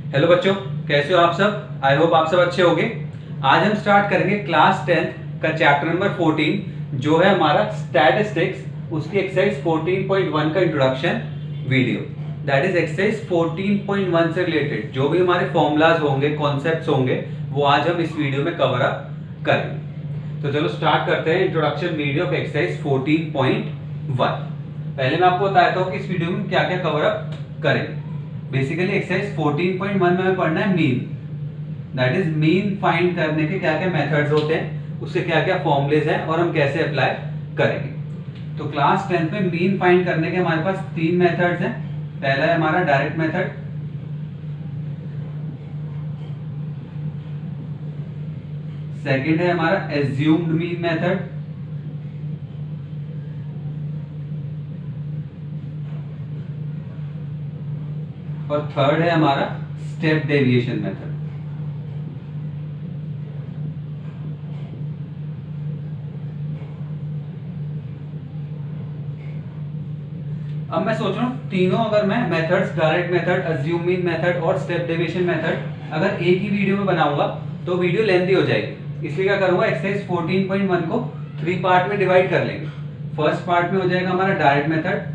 Hello बच्चों, कैसे हो आप सब। आई होप आप सब अच्छे होंगे। आज हम स्टार्ट करेंगे क्लास 10th का चैप्टर नंबर 14 जो है हमारा स्टैटिस्टिक्स, उसकी एक्सरसाइज 14.1 का introduction video. That is exercise 14.1 से रिलेटेड जो भी हमारे फॉर्मूलाज होंगे, कॉन्सेप्ट्स होंगे, वो आज हम इस वीडियो में कवर अप करेंगे। तो चलो स्टार्ट करते हैं इंट्रोडक्शन वीडियो ऑफ एक्सरसाइज 14.1। पहले मैं आपको बताता हूँ कि इस वीडियो में क्या क्या कवर अप करेंगे। बेसिकली एक्सरसाइज 14.1 में हमें पढ़ना है mean. That is mean find करने के क्या क्या मेथड्स होते हैं, उसके क्या क्या फॉर्मूलेज हैं और हम कैसे अप्लाई करेंगे। तो क्लास 10 में मीन फाइंड करने के हमारे पास तीन मेथड्स हैं। पहला है हमारा डायरेक्ट मेथड, सेकंड है हमारा एज्यूम्ड मीन मेथड, और थर्ड है हमारा स्टेप डेविएशन मेथड। अब मैं सोच रहा हूँ तीनों अगर मैं methods, direct method, assume mean method और स्टेप डेविएशन मेथड अगर एक ही वीडियो में बनाऊंगा तो वीडियो लेंथी हो जाएगी। इसलिए क्या करूंगा, एक्सरसाइज 14.1 को 3 पार्ट में डिवाइड कर लेंगे। फर्स्ट पार्ट में हो जाएगा हमारा डायरेक्ट मेथड,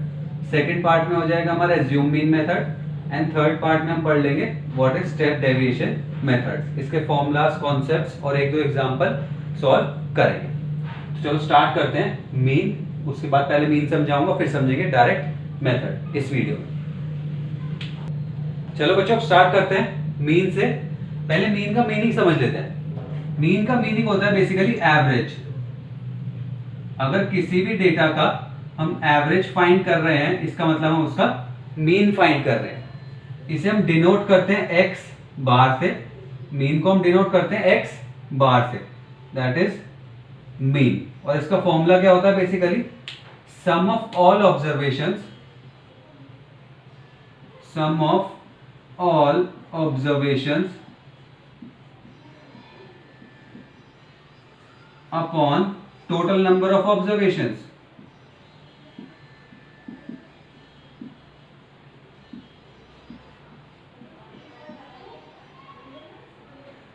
सेकंड पार्ट में हो जाएगा हमारा assume mean method, and third part में हम पढ़ लेंगे what is step deviation methods. इसके फॉर्मूलाज, कॉन्सेप्ट्स और एक दो एग्जांपल सॉल्व करेंगे। तो चलो स्टार्ट करते हैं मीन। उसके बाद पहले मीन समझाऊंगा, फिर समझेंगे डायरेक्ट मेथड इस वीडियो में। चलो बच्चों स्टार्ट करते हैं मीन से। पहले मीन का मीनिंग समझ लेते हैं। मीन का मीनिंग होता है बेसिकली एवरेज। अगर किसी भी डेटा का हम एवरेज फाइंड कर रहे हैं, इसका मतलब हम उसका मीन फाइंड कर रहे हैं। इसे हम डिनोट करते हैं एक्स बार से। मीन को हम डिनोट करते हैं एक्स बार से, दैट इज मीन। और इसका फॉर्मूला क्या होता है basically, sum of all observations, sum of all observations upon total number of observations।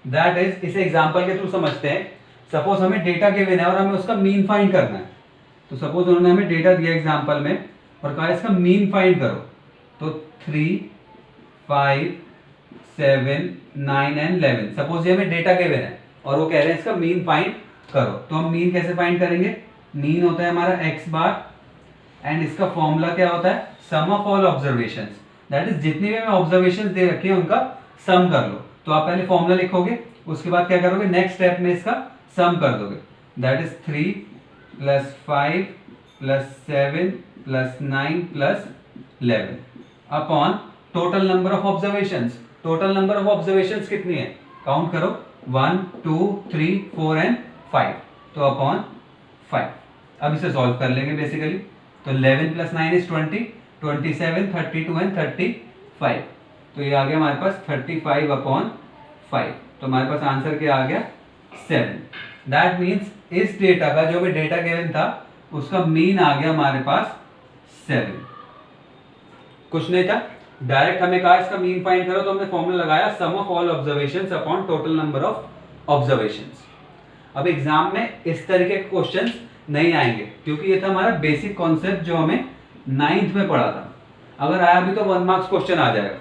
That is, इसे एग्जांपल के थ्रू समझते हैं। सपोज हमें डेटा गिवन है और हमें उसका मीन फाइंड करना है। तो सपोज उन्होंने हमें डेटा दिया एग्जांपल में और कहा इसका मीन फाइंड करो। तो 3, 5, 7, 9 एंड 11, सपोज ये हमें डेटा गिवन है और वो कह रहे हैं इसका मीन फाइंड करो। तो हम मीन कैसे फाइंड करेंगे, मीन होता है हमारा x बार एंड इसका फॉर्मूला क्या होता है, sum of all observations. That is जितनी भी हमें ऑब्जर्वेशंस दे रखी है उनका सम कर लो। तो आप पहले फॉर्मूला लिखोगे, उसके बाद क्या करोगे, नेक्स्ट स्टेप में इसका सम कर दोगे। That is 3 + 5 + 7 + 9 + 11 upon total number of observations. Total number of observations कितनी है, काउंट करो, 1, 2, 3, 4 एंड 5। तो अपॉन 5। अब इसे सॉल्व कर लेंगे बेसिकली। तो 11 + 9 इज 20, 27, 32 एंड 35। तो ये आ गया हमारे पास 35 अपॉन 5। तो हमारे पास आंसर क्या आ गया, 7। दैट मीन्स इस डेटा का, जो भी डेटा गिवन था, उसका मीन आ गया हमारे पास 7। कुछ नहीं था, डायरेक्ट हमें कहा इसका मीन फाइंड करो, तो हमने फॉर्मूला लगाया sum of all observations upon total number of observations. अब एग्जाम में इस तरीके के क्वेश्चंस नहीं आएंगे क्योंकि ये था हमारा बेसिक कॉन्सेप्ट जो हमें 9th में पढ़ा था। अगर आया भी तो 1 मार्क्स क्वेश्चन आ जाएगा।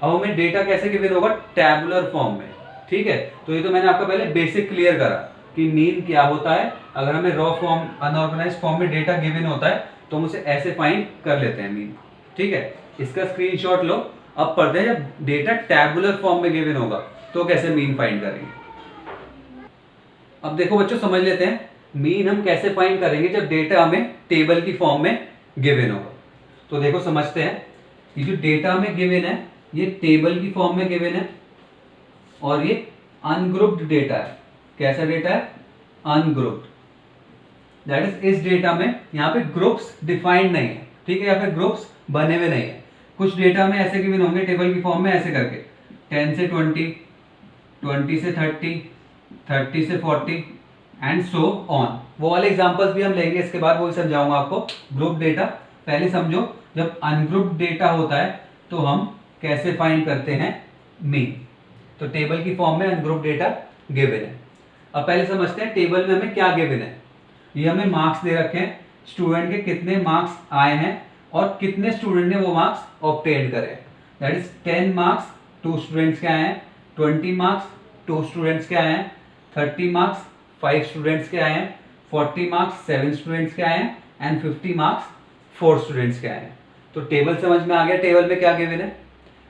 अब हमें डेटा कैसे गिवन होगा, टैबुलर फॉर्म में। ठीक है, तो ये तो मैंने आपका पहले बेसिक क्लियर करा कि मीन क्या होता है। अगर हमें रॉ फॉर्म, अनऑर्गेनाइज्ड फॉर्म में डेटा गिवन होता है तो हम उसे ऐसे फाइंड कर लेते हैं मीन। ठीक है, इसका स्क्रीनशॉट लो। अब पढ़ते हैं जब डेटा टैबुलर फॉर्म में गिवन होगा तो कैसे मीन फाइंड करेंगे। अब देखो बच्चों समझ लेते हैं मीन हम कैसे फाइंड करेंगे जब डेटा हमें टेबल की फॉर्म में गिवन होगा। तो देखो समझते हैं, ये जो डेटा हमें गिवन है ये टेबल की फॉर्म में गिवन है और ये अनग्रुप्ड डेटा है। कैसा डेटा है, अनग्रुप्ड। दैट इज इस डेटा में यहाँ पे ग्रुप्स डिफाइंड नहीं है। ठीक है, यहाँ पे ग्रुप्स बने हुए नहीं है। कुछ डेटा में ऐसे गिवन होंगे टेबल की फॉर्म में ऐसे करके 10 से 20, 20 से 30, 30 से 40 एंड सो ऑन। वो वाले एग्जांपल्स भी हम लेंगे, इसके बाद वही समझाऊंगा आपको। ग्रुप डेटा पहले समझो, जब अनग्रुप्ड डेटा होता है तो हम कैसे फाइंड करते हैं मीन। तो टेबल की फॉर्म में अनग्रुप डेटा गिवन है। अब पहले समझते हैं टेबल में हमें क्या गिवन है। ये हमें मार्क्स दे रखे हैं, स्टूडेंट के कितने मार्क्स आए हैं और कितने स्टूडेंट ने वो मार्क्स ऑब्टेन करे। दैट इज 10 मार्क्स 2 स्टूडेंट्स के आए हैं, 20 मार्क्स 2 स्टूडेंट्स के आए हैं, 30 मार्क्स 5 स्टूडेंट्स के आए हैं, 40 मार्क्स 7 स्टूडेंट्स के आए हैं एंड 50 मार्क्स 4 स्टूडेंट्स के आए हैं। तो टेबल समझ में आ गया, टेबल में क्या गिवन है।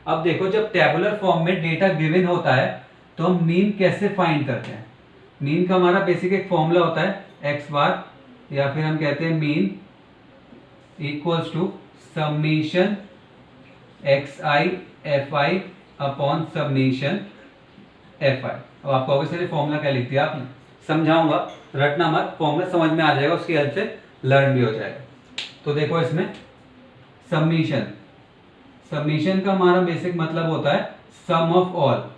अब देखो, जब टेबुलर फॉर्म में डेटा गिवन होता है तो हम मीन कैसे फाइंड करते हैं। मीन का हमारा बेसिक एक फॉर्मूला होता है एक्स बार, या फिर हम कहते हैं mean equals to summation x i f i upon summation f i. अब आप कहोगे सर फॉर्मूला क्या लिख दिया आपने, समझाऊंगा, रटना मत, फॉर्मूला समझ में आ जाएगा, उसकी हेल्प से लर्न भी हो जाएगा। तो देखो इसमें समेशन, समेशन का हमारा बेसिक मतलब होता है sum of all,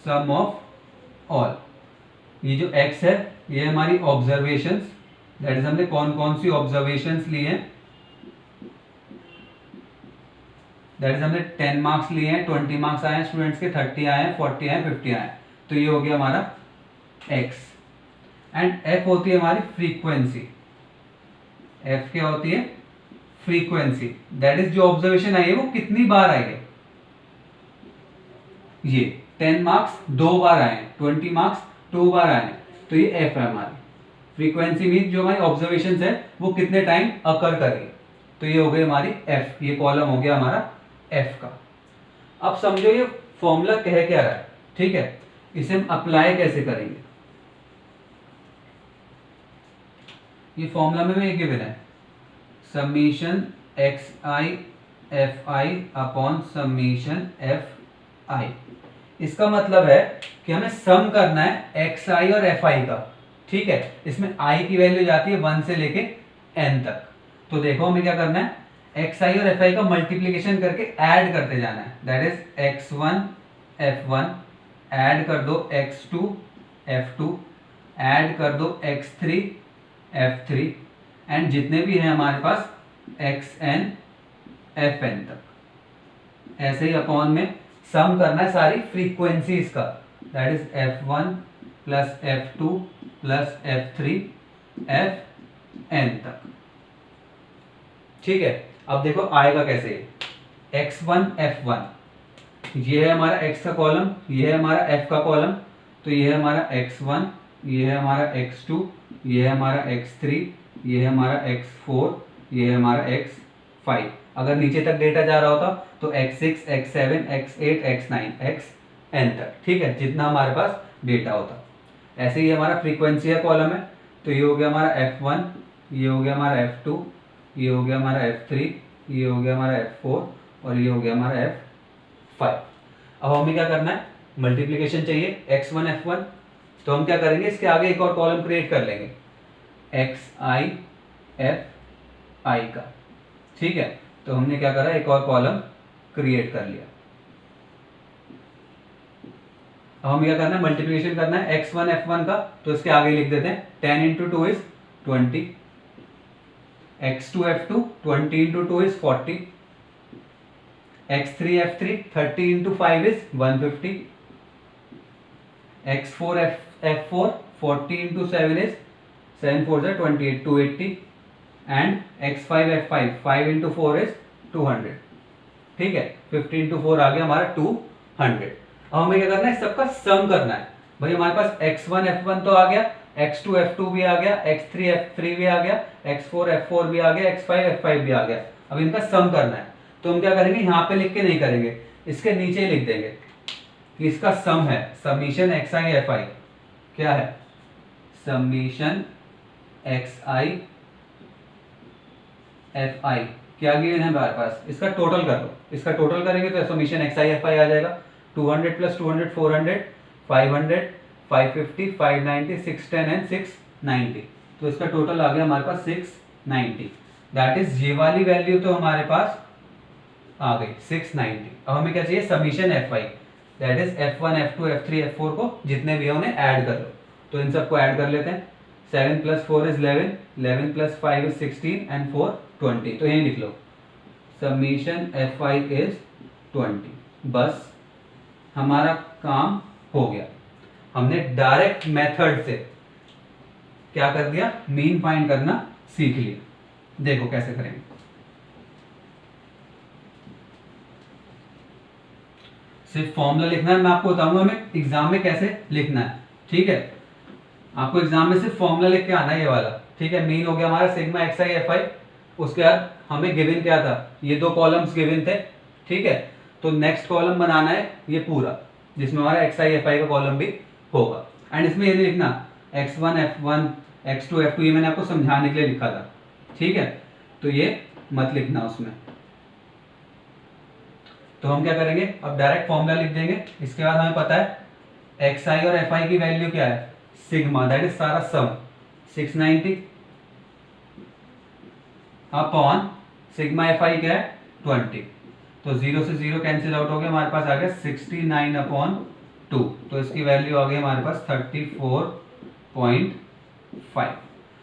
sum of all. ये जो x है ये हमारी ऑब्जर्वेशंस, दैट इज हमने कौन कौन सी ऑब्जर्वेशंस ली हैं। दैट इज हमने 10 मार्क्स लिए हैं, 20 मार्क्स आए हैं स्टूडेंट्स के, 30 आए हैं, 40 आए हैं, 50 आए हैं। तो ये हो गया हमारा x। एंड f होती है हमारी फ्रीक्वेंसी। f क्या होती है, फ्रीक्वेंसी। दैट इज जो ऑब्जर्वेशन आई है वो कितनी बार आई है। ये 10 मार्क्स 2 बार आए हैं, 20 मार्क्स 2 बार आए हैं, तो ये f है हमारी। फ्रीक्वेंसी मीन जो हमारी ऑब्जर्वेशन है वो कितने टाइम अकर करेगी, तो ये हो गई हमारी f, ये कॉलम हो गया हमारा f का। अब समझो ये फॉर्मूला कह क्या रहा है, ठीक है, इसे हम अप्लाई कैसे करेंगे। ये फॉर्मूला में ये गिवन है summation x i f i upon summation f आई। इसका मतलब है कि हमें सम करना है एक्स आई और एफ आई का, ठीक है। इसमें आई की वैल्यू जाती है 1 से लेके n तक। तो देखो हमें क्या करना है, एक्स आई और एफ आई का मल्टीप्लीकेशन करके ऐड करते जाना है। That is x1 f1 add कर दो x2 f2 ऐड कर दो x3 f3 एंड जितने भी हैं हमारे पास xn fn तक। ऐसे ही अपॉन में सम करना है सारी फ्रीक्वेंसीज का। That is f1 plus f2 plus f3 fn तक, ठीक है। अब देखो आएगा कैसे, x1 f1 ये है हमारा x का कॉलम, ये है हमारा f का कॉलम, तो ये है हमारा x1, ये है हमारा x2, ये है हमारा x3, ये है हमारा x4, ये है हमारा x5। अगर नीचे तक डेटा जा रहा होता तो x6 x7 x8 x9 xn तक, ठीक है, जितना हमारे पास डेटा होता। ऐसे ही हमारा फ्रीक्वेंसी है कॉलम है, तो ये हो गया हमारा f1, ये हो गया हमारा f2, ये हो गया हमारा f3, ये हो गया हमारा f4 और ये हो गया हमारा f5। अब हमें क्या करना है, मल्टीप्लिकेशन चाहिए x1 f1, तो हम क्या करेंगे, इसके आगे एक और कॉलम क्रिएट कर लेंगे एक्स आई एफ आई का, ठीक है। तो हमने क्या करा, एक और कॉलम क्रिएट कर लिया। अब हमें क्या करना है, मल्टीप्लिकेशन करना है x1 f1 का, तो इसके आगे लिख देते हैं 10 into 2 is 20, x2 f2 20 into 2 is 40, x3 f3 30 into 5 is 150, x4 f4 40 into 7 is 7 4 is 28 280 and x5 f5 5 into 4 is 200, ठीक है। 50 इंटू 4 आ गया हमारा 200। अब हमें क्या करना है, सबका सम करना है। भाई हमारे पास x1 f1 तो आ गया, x2 f2 भी आ गया, x3 f3 भी आ गया, x4 f4 भी आ गया, x5 f5 भी आ गया। अब इनका सम करना है, तो हम क्या करेंगे, यहाँ पे लिख के नहीं करेंगे, इसके नीचे ही लिख देंगे कि इसका सम है समीशन एक्स आई एफ आई। क्या है, समीशन एक्स आई एफ आई क्या गिवन है हमारे पास, इसका टोटल कर लो। इसका टोटल करेंगे तो summation x i f i आ जाएगा 200 प्लस 200 400 500 550 590 610 एंड 690। तो इसका टोटल आ गया हमारे पास 690। दैट इज ये वाली वैल्यू तो हमारे पास आ गई 690। अब हमें क्या चाहिए, summation F I, that is f1 f2 f3 f4 को जितने भी है उन्हें ऐड कर लो। तो इन सबको ऐड कर लेते हैं। 7 plus 4 is 11, 11 plus 5 is 16 and 4 20। तो यही लिख लो समीशन एफ आई इज 20। बस हमारा काम हो गया। हमने डायरेक्ट मेथड से क्या कर दिया, मीन फाइंड करना सीख लिया। देखो कैसे करेंगे। सिर्फ फॉर्मूला लिखना है, मैं आपको बताऊंगा हमें एग्जाम में कैसे लिखना है। ठीक है, आपको एग्जाम में सिर्फ फॉर्मूला लिख के आना है ये वाला। ठीक है, मीन हो गया हमारा सिग्मा एक्स आई एफ आई। उसके बाद हमें गिवन क्या था, ये दो कॉलम्स गिवन थे। ठीक है, तो नेक्स्ट कॉलम बनाना है ये पूरा, जिसमें हमारा एक्स आई एफ आई का कॉलम भी होगा। एंड इसमें ये नहीं लिखना x1 f1 x2 f2, ये मैंने आपको समझाने के लिए लिखा था। ठीक है, तो ये मत लिखना उसमें। तो हम क्या करेंगे, अब डायरेक्ट फॉर्मूला लिख देंगे। इसके बाद हमें पता है एक्स आई और एफ आई की वैल्यू क्या है, सिग्मा, दैट इज सारा सम 690 अपॉन सिग्मा एफ आई क्या है 20। तो 0 से 0 कैंसिल आउट हो गया, हमारे पास आ गया 69 अपॉन 2। तो इसकी वैल्यू आ गई हमारे पास 34.5।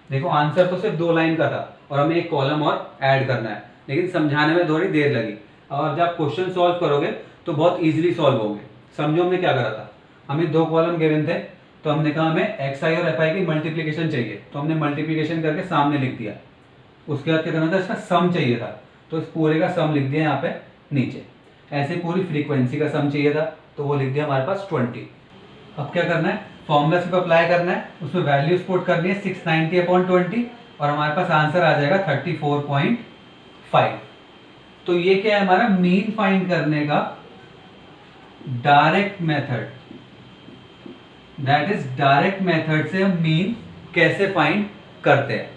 देखो आंसर तो सिर्फ 2 लाइन का था और हमें एक कॉलम और ऐड करना है, लेकिन समझाने में थोड़ी देर लगी। और जब क्वेश्चन सॉल्व करोगे तो बहुत इजीली सॉल्व होंगे। समझो हमने क्या करा था, हमें 2 कॉलम गिवन थे, तो हमने कहा हमें एक्स आई और एफ आई की मल्टीप्लीकेशन चाहिए, तो हमने मल्टीप्लीकेशन करके सामने लिख दिया। उसके बाद क्या करना था, इसका सम चाहिए था, तो इस पूरे का सम लिख दिया यहाँ पे नीचे। ऐसे पूरी फ्रीक्वेंसी का सम चाहिए था, तो वो लिख दिया हमारे पास 20। अब क्या करना है, फॉर्मूला सिर्फ अप्लाई करना है, उसमें वैल्यूज पुट करनी है 690 अपॉन 20 और हमारे पास आंसर आ जाएगा 34.5। तो ये क्या है, हमारा मीन फाइंड करने का direct method. That is direct method से हम मीन कैसे फाइंड करते हैं।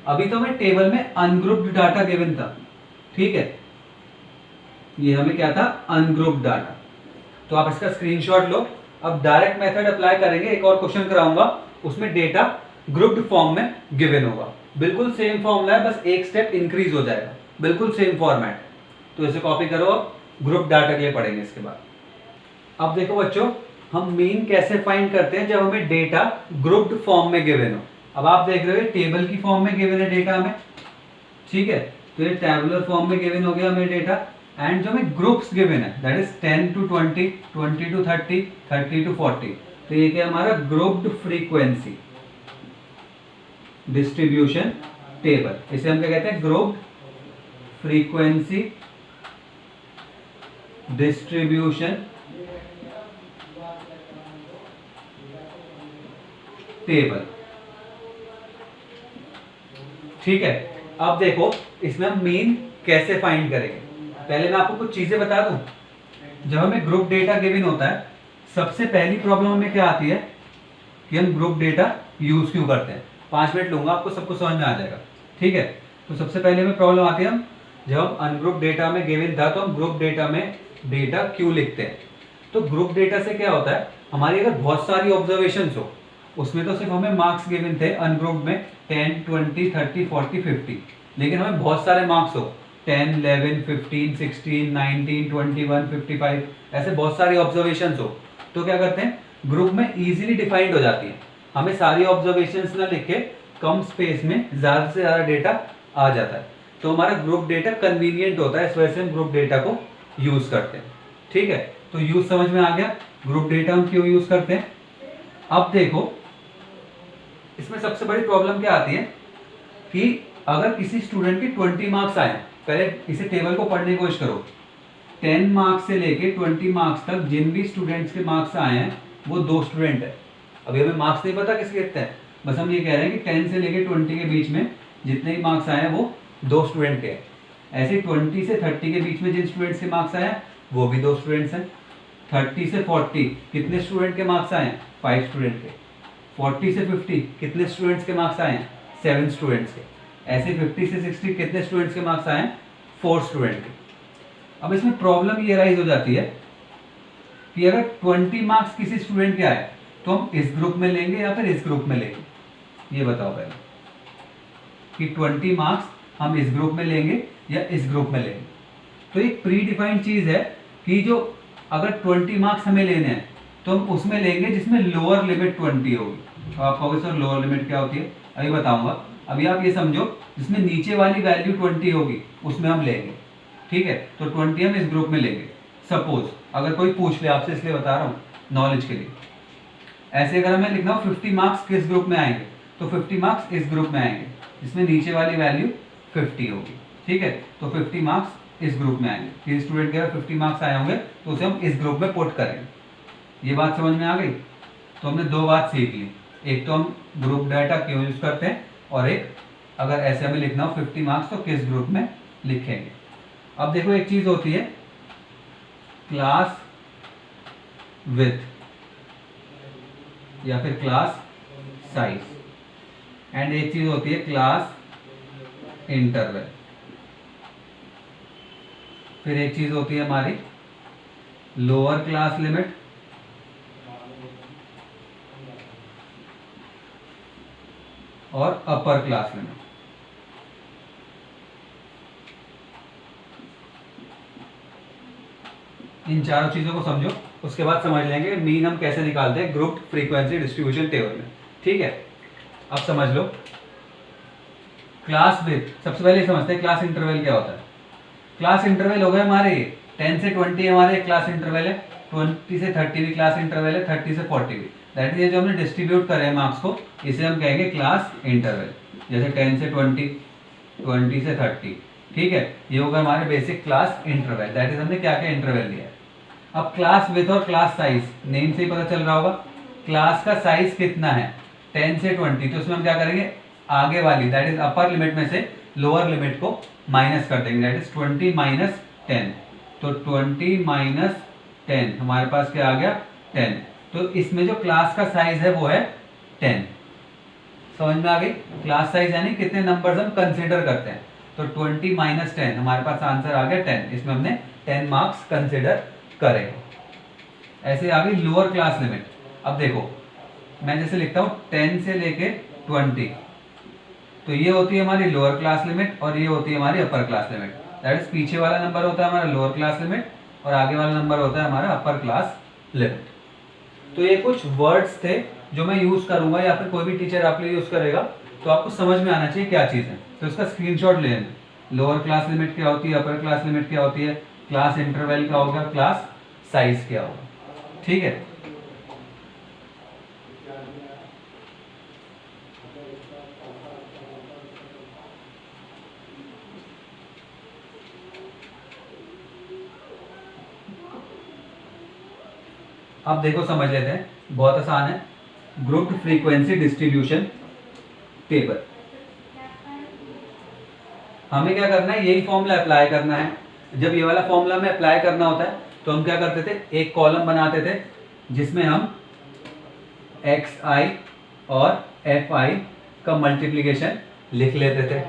अभी तो हमें टेबल में अनग्रुप्ड डाटा गिवन था। ठीक है, ये हमें क्या था, अनग्रुप्ड डाटा। तो आप इसका स्क्रीनशॉट लो। अब डायरेक्ट मेथड अप्लाई करेंगे, एक और क्वेश्चन कराऊंगा, उसमें डेटा ग्रुप्ड फॉर्म में गिवन होगा। बिल्कुल सेम फॉर्मूला है, बस एक स्टेप इंक्रीज हो जाएगा, बिल्कुल सेम फॉर्मेट। तो इसे कॉपी करो, अब ग्रुप डाटा के लिए पढ़ेंगे इसके बाद। अब देखो बच्चों, हम मीन कैसे फाइंड करते हैं जब हमें डेटा ग्रुप्ड फॉर्म में गिवन हो। अब आप देख रहे हो टेबल की फॉर्म में गिवन है डेटा हमें। ठीक है, तो ये टेबुलर फॉर्म में गिवन हो गया हमें डेटा। एंड जो हमें ग्रुप्स गिवन है, that is 10 to 20, 20 to 30, 30 to 40। तो ये क्या हमारा ग्रुप्ड फ्रीक्वेंसी डिस्ट्रीब्यूशन टेबल, इसे हम क्या कहते हैं, ग्रुप्ड फ्रीक्वेंसी डिस्ट्रीब्यूशन टेबल। ठीक है, अब देखो इसमें हम मीन कैसे फाइंड करेंगे। पहले मैं आपको कुछ चीजें बता दूं। जब हमें ग्रुप डेटा गिवन होता है, सबसे पहली प्रॉब्लम हमें क्या आती है कि हम ग्रुप डेटा यूज क्यों करते हैं। 5 मिनट लूंगा, आपको सब कुछ समझ में आ जाएगा। ठीक है, तो सबसे पहले हमें प्रॉब्लम आती है, हम जब हम अनग्रुप डेटा में गिवन था तो हम ग्रुप डेटा में डेटा क्यों लिखते हैं। तो ग्रुप डेटा से क्या होता है, हमारी अगर बहुत सारी ऑब्जर्वेशंस हो, उसमें तो सिर्फ हमें मार्क्स गिवन थे अनग्रुप में 10, 20, 30, 40, 50, लेकिन हमें बहुत सारे मार्क्स हो 10, 11, 15, 16, 19, 21, 55, ऐसे बहुत सारी ऑब्जर्वेशंस हो, तो क्या करते हैं, ग्रुप में इजीली डिफाइंड हो जाती है। हमें सारी ऑब्जर्वेशंस ना लिख के कम स्पेस में ज़्यादा से ज़्यादा डेटा आ जाता है, तो हमारा ग्रुप डेटा कन्वीनियंट होता है। इस वजह से हम ग्रुप डेटा को यूज़ करते हैं। ठीक है, तो यूज़ समझ में आ गया, ग्रुप डेटा हम क्यों यूज़ करते हैं। अब देखो इसमें सबसे बड़ी प्रॉब्लम क्या आती है कि अगर किसी स्टूडेंट के 20 मार्क्स आए, पहले इसे टेबल को पढ़ने की कोशिश करो। 10 मार्क्स से लेके 20 मार्क्स तक जिन भी स्टूडेंट्स के मार्क्स आए हैं वो 2 स्टूडेंट है। अभी हमें मार्क्स नहीं पता किसके कितने हैं, बस हम ये कह रहे हैं कि 10 से लेके 20 के बीच में जितने भी मार्क्स आए हैं वो 2 स्टूडेंट के हैं। ऐसे 20 से 30 के बीच में जिन स्टूडेंट्स के मार्क्स आए हैं वो भी 2 स्टूडेंट्स हैं। 30 से 40 कितने स्टूडेंट के मार्क्स आए हैं, 5 स्टूडेंट के। 40 से 50 कितने स्टूडेंट्स के मार्क्स आए हैं, 7 स्टूडेंट्स के। ऐसे 50 से 60 कितने स्टूडेंट्स के मार्क्स आए हैं, 4 स्टूडेंट के। अब इसमें प्रॉब्लम ये राइज हो जाती है कि अगर 20 मार्क्स किसी स्टूडेंट के आए तो हम इस ग्रुप में लेंगे या फिर इस ग्रुप में लेंगे, ये बताओ पहले कि 20 मार्क्स हम इस ग्रुप में लेंगे या इस ग्रुप में लेंगे। तो एक प्री डिफाइंड चीज है कि जो अगर 20 मार्क्स हमें लेने हैं तो हम उसमें लेंगे जिसमें लोअर लिमिट 20 होगी। तो आप कहोगे सर लोअर लिमिट क्या होती है, अभी बताऊंगा। अभी आप ये समझो जिसमें नीचे वाली वैल्यू 20 होगी उसमें हम लेंगे। ठीक है, तो 20 हम इस ग्रुप में लेंगे। सपोज अगर कोई पूछ ले आपसे, इसलिए बता रहा हूँ नॉलेज के लिए। ऐसे अगर हमें लिखना हो 50 मार्क्स किस ग्रुप में आएंगे, तो 50 मार्क्स इस ग्रुप में आएंगे, जिसमें नीचे वाली वैल्यू 50 होगी, ठीक है। तो 50 मार्क्स इस ग्रुप में आएंगे, किसी स्टूडेंट के अगर 50 मार्क्स आए होंगे तो उसे हम इस ग्रुप में पुट करेंगे। ये बात समझ में आ गई। तो हमने दो बात सीख ली, एक तो हम ग्रुप डाटा क्यों यूज करते हैं, और एक अगर ऐसे हमें लिखना हो 50 मार्क्स तो किस ग्रुप में लिखेंगे। अब देखो एक चीज होती है क्लास विथ या फिर क्लास साइज, एंड एक चीज होती है क्लास इंटरवल, फिर एक चीज होती है हमारी लोअर क्लास लिमिट और अपर क्लास लिमिट। इन चारों चीजों को समझो, उसके बाद समझ लेंगे मीन हम कैसे निकालते हैं ग्रुप फ्रीक्वेंसी डिस्ट्रीब्यूशन टेबल में, ठीक है। अब समझ लो क्लास विथ, सबसे पहले समझते हैं क्लास इंटरवल क्या होता है। क्लास इंटरवल हो गए हमारे 10 से 20 हमारे क्लास इंटरवल है, 20 से 30 भी क्लास इंटरवल है, 30 से 40 भी, दैट इज ये जो हमने डिस्ट्रीब्यूट करे हैं मार्क्स को, इसे हम कहेंगे क्लास इंटरवल। जैसे 10 से 20, 20 से 30, ठीक है, ये होगा हमारे basic class interval, that is हमने क्या क्या इंटरवल लिया है। अब क्लास विथ और क्लास साइज, नेम से ही पता चल रहा होगा क्लास का साइज कितना है 10 से 20, तो उसमें हम क्या करेंगे आगे वाली दैट इज अपर लिमिट में से लोअर लिमिट को माइनस कर देंगे, दैट इज 20 माइनस 10, तो 20 माइनस 10 हमारे पास क्या आ गया 10। तो इसमें जो क्लास का साइज है वो है 10। समझ में आ गई, क्लास साइज यानी कितने नंबर्स हम कंसीडर करते हैं, तो 20 माइनस 10 हमारे पास आंसर आ गया 10, इसमें हमने 10 मार्क्स कंसीडर करे। ऐसे आ गई लोअर क्लास लिमिट। अब देखो मैं जैसे लिखता हूँ 10 से लेके 20, तो ये होती है हमारी लोअर क्लास लिमिट और ये होती है हमारी upper class limit, that is पीछे वाला नंबर होता है हमारा लोअर क्लास लिमिट और आगे वाला नंबर होता है हमारा अपर क्लास लिमिट। तो ये कुछ वर्ड्स थे जो मैं यूज करूंगा या फिर कोई भी टीचर आपके लिए यूज करेगा, तो आपको समझ में आना चाहिए क्या चीज है, तो इसका स्क्रीनशॉट ले लेना। लोअर क्लास लिमिट क्या होती है, अपर क्लास लिमिट क्या होती है, क्लास इंटरवल क्या होगा, क्लास साइज क्या होगा, ठीक है। अब देखो समझ लेते हैं, बहुत आसान है, ग्रुप फ्रीक्वेंसी डिस्ट्रीब्यूशन टेबल। हमें क्या करना है, यही फॉर्मूला अप्लाई करना है। जब ये वाला फॉर्मूला में अप्लाई करना होता है तो हम क्या करते थे, एक कॉलम बनाते थे जिसमें हम xi और fi का मल्टीप्लिकेशन लिख लेते थे,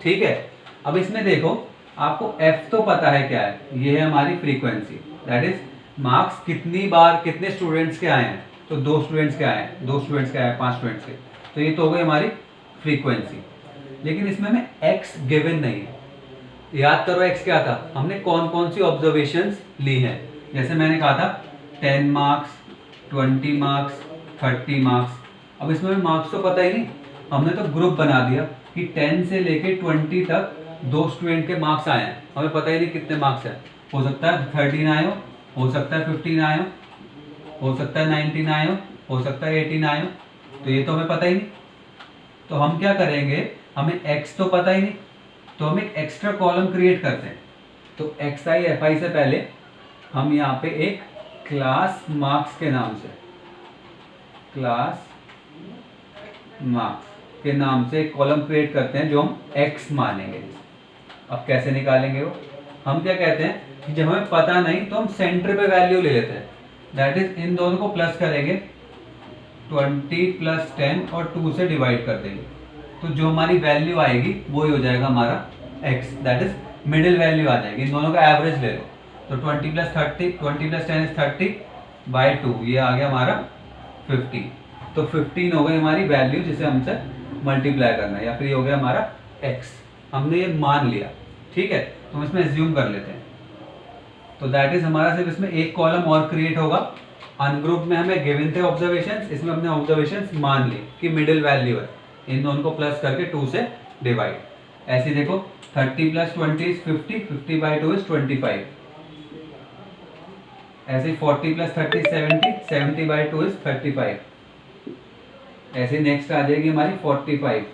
ठीक है। अब इसमें देखो आपको f तो पता है क्या है, ये है हमारी फ्रीक्वेंसी, दैट इज मार्क्स कितनी बार कितने स्टूडेंट्स के आए हैं, तो 2 स्टूडेंट्स के आए हैं, 2 स्टूडेंट्स के आए हैं, 5 स्टूडेंट्स के, तो ये तो हो गई हमारी फ्रीक्वेंसी। लेकिन इसमें हमें x गिवन नहीं है, याद करो x क्या था, हमने कौन कौन सी ऑब्जर्वेशंस ली हैं। जैसे मैंने कहा था 10 मार्क्स, 20 मार्क्स, 30 मार्क्स। अब इसमें मार्क्स तो पता ही नहीं, हमने तो ग्रुप बना दिया कि 10 से लेके 20 तक 2 स्टूडेंट के मार्क्स आए हैं, हमें पता ही नहीं कितने मार्क्स हैं, हो सकता है 13 आए हो सकता है 15 आए हो सकता है 19 आए हो सकता है 18 आए हो, तो ये तो हमें पता ही नहीं। तो हम क्या करेंगे, हमें x तो पता ही नहीं, तो हम एक एक्स्ट्रा कॉलम क्रिएट करते हैं। तो xi fi से पहले हम यहाँ पे एक क्लास मार्क्स के नाम से, क्लास मार्क्स के नाम से एक कॉलम क्रिएट करते हैं जो हम x मानेंगे। अब कैसे निकालेंगे वो, हम क्या कहते हैं कि जब हमें पता नहीं तो हम सेंटर पे वैल्यू ले लेते हैं, दैट इज इन दोनों को प्लस करेंगे 20 प्लस 10 और 2 से डिवाइड कर देंगे, तो जो हमारी वैल्यू आएगी वो ही हो जाएगा हमारा x, that is middle value आ जाएगी। इन दोनों का एवरेज ले लो, तो 20 प्लस 10 इज 30 बाई 2, ये आ गया हमारा 50, तो 15 हो गई हमारी वैल्यू जिसे हमसे मल्टीप्लाई करना है, या फिर ये हो गया हमारा x, हमने ये मान लिया, ठीक है। तो हम इसमें एज्यूम कर लेते हैं, तो दैट इज हमारा सिर्फ इसमें एक कॉलम और क्रिएट होगा। अनग्रुप में हमें गिवन थे ऑब्जर्वेशंस, इसमें हमने ऑब्जर्वेशंस मान ली कि मिडिल वैल्यू है, इन दोनों को प्लस करके 2 से डिवाइड। ऐसे देखो 30 प्लस 20 इज 50, 50 बाई 2 इज 25, ऐसे ही 40 प्लस 30 70, 70/2 इज 35। ऐसे नेक्स्ट आ जाएगी हमारी 45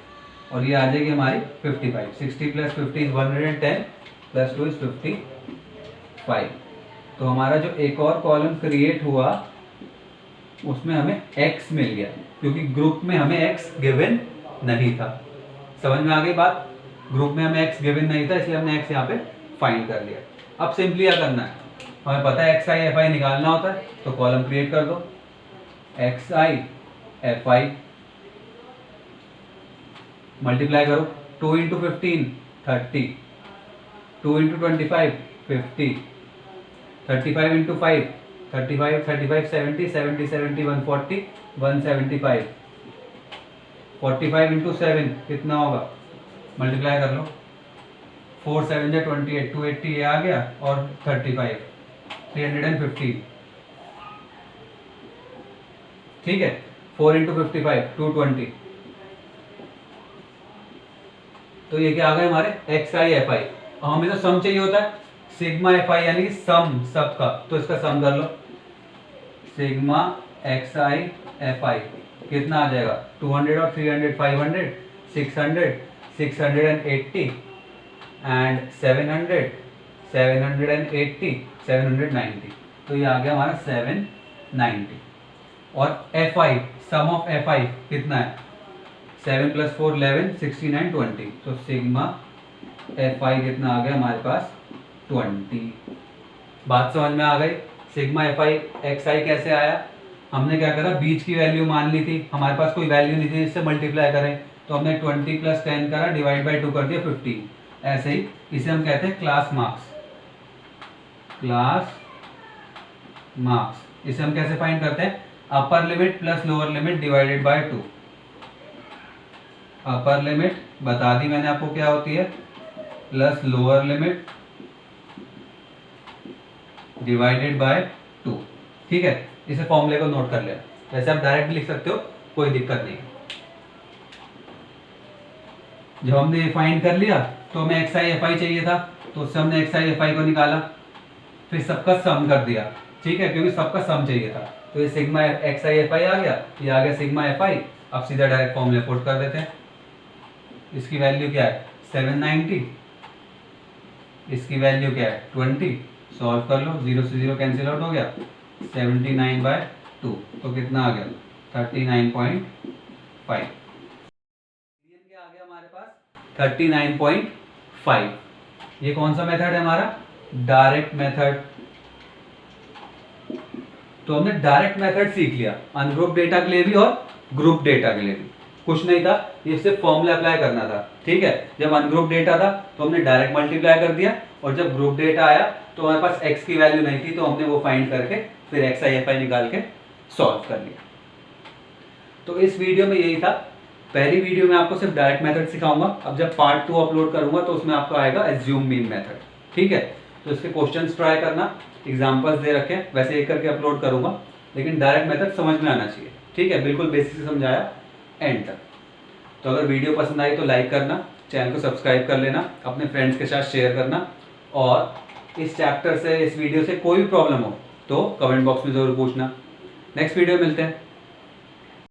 और ये आ जाएगी हमारी 55। 60 प्लस 50 इज 110 प्लस 2 इज 55। तो हमारा जो एक और कॉलम क्रिएट हुआ उसमें हमें x मिल गया, क्योंकि ग्रुप में हमें x गिवन नहीं था। समझ में आ गई बात? ग्रुप में हमें x गिवन नहीं था, इसलिए हमने x यहाँ पे फाइंड कर लिया। अब सिंपली क्या करना है, हमें पता है xi fi निकालना होता है, तो कॉलम क्रिएट कर दो xi fi, मल्टीप्लाई करो 2 इंटू 15 30, 2 इंटू 25 50, 35 इंटू 5 35, 35 70, 70 70 140 175, 45 इंटू 7 कितना होगा, मल्टीप्लाई कर लो 4 7 जा 28, 280 ये आ गया और 35 350। ठीक है, 4 इंटू 55 220। तो ये क्या आ गए हमारे xi fi। हमें तो सम चाहिए होता है, सिग्मा fi यानी कि सम सबका, तो इसका सम कर लो सिग्मा xi fi कितना आ जाएगा 200 और 300 500 600 680 एंड 700 780 790। तो ये आ गया हमारा 790। और fi सम ऑफ fi कितना है 7 प्लस 4 11 69 20। तो सिग्मा fi कितना आ गया हमारे पास 20। बात समझ में आ गई? सिग्मा fi xi कैसे आया? हमने क्या करा, बीच की वैल्यू मान ली थी, हमारे पास कोई वैल्यू नहीं थी इससे मल्टीप्लाई करें, तो हमने 20 प्लस 10 करा, डिवाइड बाई 2 कर दिया 15। ऐसे ही इसे हम कहते हैं क्लास मार्क्स। क्लास मार्क्स इसे हम कैसे फाइंड करते हैं, upper limit plus lower limit divided by 2। Upper limit बता दी मैंने आपको क्या होती है, plus lower limit divided by 2। ठीक है, इसे फॉर्मूले को नोट कर लेना, वैसे आप डायरेक्ट लिख सकते हो, कोई दिक्कत नहीं। जब हमने फाइंड कर लिया तो हमें xi fi चाहिए था, तो उससे हमने xi fi को निकाला, फिर सबका सम कर दिया। ठीक है, क्योंकि सबका सम चाहिए था, तो ये सिग्मा xi fi आ गया, ये आ गया सिग्मा fi। अब सीधा डायरेक्ट फॉर्मूले पुट कर देते हैं। इसकी वैल्यू क्या है 790, इसकी वैल्यू क्या है 20। सॉल्व कर लो, 0 से 0 कैंसिल आउट हो गया, 79/2। तो कितना आ गया 39.5। क्या आ गया हमारे पास 39.5। ये कौन सा मेथड है हमारा, डायरेक्ट मेथड। तो हमने डायरेक्ट मेथड सीख लिया, अनग्रुप डेटा के लिए भी और ग्रुप डेटा के लिए भी। कुछ नहीं था, ये सिर्फ फॉर्मूला अप्लाई करना था। ठीक है, जब अनग्रुप डेटा था तो हमने डायरेक्ट मल्टीप्लाई कर दिया, और जब ग्रुप डेटा आया तो हमारे पास x की वैल्यू नहीं थी, तो हमने वो फाइंड करके फिर xi fi निकाल के सॉल्व कर लिया। तो इस वीडियो में यही था। पहली वीडियो में आपको सिर्फ डायरेक्ट मेथड सिखाऊंगा, अब जब पार्ट 2 अपलोड करूंगा तो उसमें आपको आएगा एज्यूम मीन मेथड। ठीक है, तो इसके क्वेश्चंस ट्राई करना, एग्जांपल्स दे रखे हैं, वैसे एक करके अपलोड करूंगा, लेकिन डायरेक्ट मेथड समझ में आना चाहिए। ठीक है, बिल्कुल बेसिक से समझाया एंड तक। तो अगर वीडियो पसंद आई तो लाइक करना, चैनल को सब्सक्राइब कर लेना, अपने फ्रेंड्स के साथ शेयर करना, और इस चैप्टर से, इस वीडियो से कोई भी प्रॉब्लम हो तो कमेंट बॉक्स में ज़रूर पूछना। नेक्स्ट वीडियो मिलते हैं।